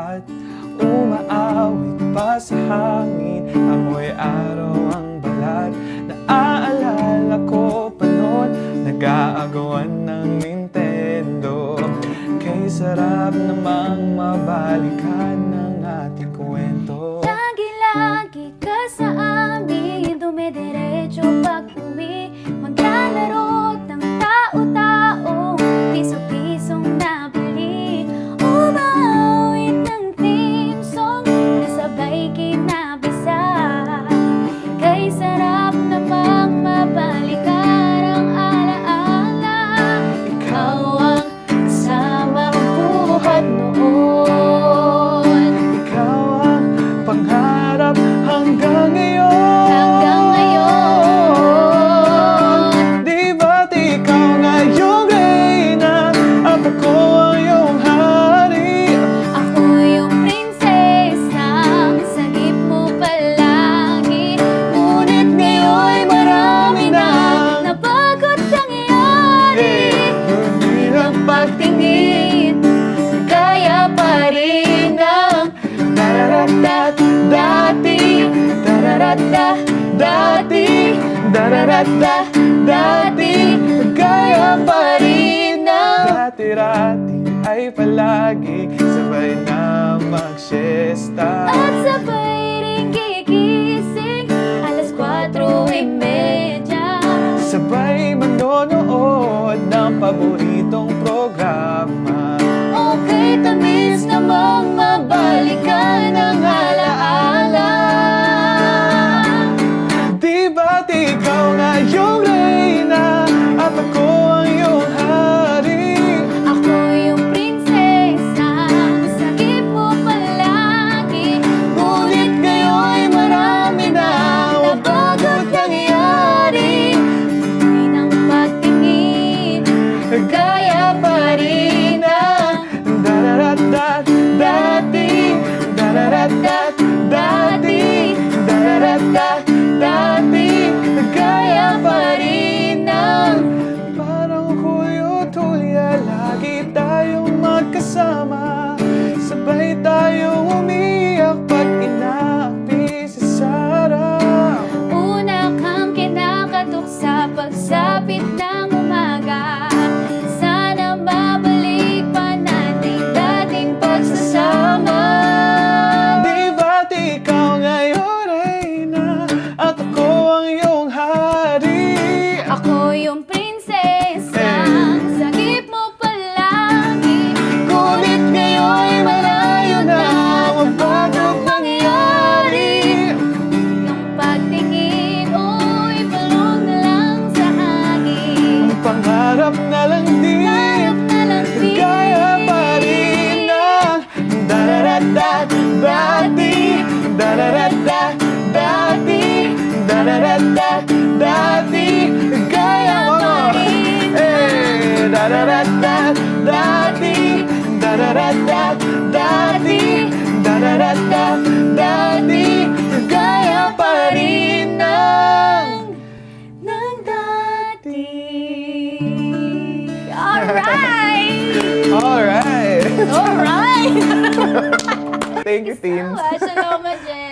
tapat. Umaawit pa sa hangin, amoy araw ang balat. Naaalala ko pa noon, nag-aagawan ng Nintendo. Kay sarap namang mabalikan ng ating kwento. Lagi-lagi ka sa amin, dumidiretso pag-uwi. Maglalaro ng tao-tao, piso-pisong nabili. Umawit ng theme song, nasabay kinabisa. Kay sarap namang mabalikan ang alaala. Ikaw ang kasama ang buhat noon. Ikaw ang pangarap hanggang ngayon. Hanggang ngayon. Di ba't ikaw nga yung reyna at ako ang iyong hari? Ako yung prinsesa, sagip mo palagi. Ngunit ngayon'y marami nang nabagot nangyayari. Hindi na Pagtingin, kaya pa rin ang dararatat dati, dararatat dati, dararatat dati, kaya pa rin ang dati-rati ay palagi sabay na mag-siesta. at sabay rin gigising, alas 4:30. Sabay manonood ng paboritong programa. Okay, tamis namang mabalikan ang alaala. Di ba't ikaw nga yung reyna at ako ang iyong hari? Ako yung prinsesa, sagip mo palagi. Ngunit ngayon'y marami na nabagot nangyayari. Di ng pagtingin, kaya pa rin ang Dararatat dati, dararatat dati, dararatat dati, kaya pa rin ang parang Julio Tulya, lagi tayong magkasama. Sabay tayong umiyak pag inaapi si Sarah. una kang kinakatok sa pagsapit ng umaga. Sana mabalik pa natin dating pagsasama. Di ba't ikaw ngayon reyna at ako ang iyong hari? Ako yung prinsesa, sagip mo palagi. Ngunit ngayon'y malayo na ang bagong mangyayari. Yung pagtingin, uy, balong na lang sa hangin. Ang pangarap na lang din, Hanap na lang din. kaya pa rin ang dararatat dati, dararatat dati, dararatat dati, kaya pa rin dararatat dati, dararatat dati, dararatat dati, kaya pa rin ng dati. Alright! Alright! Alright! Thank you, team. Salamat, Jen.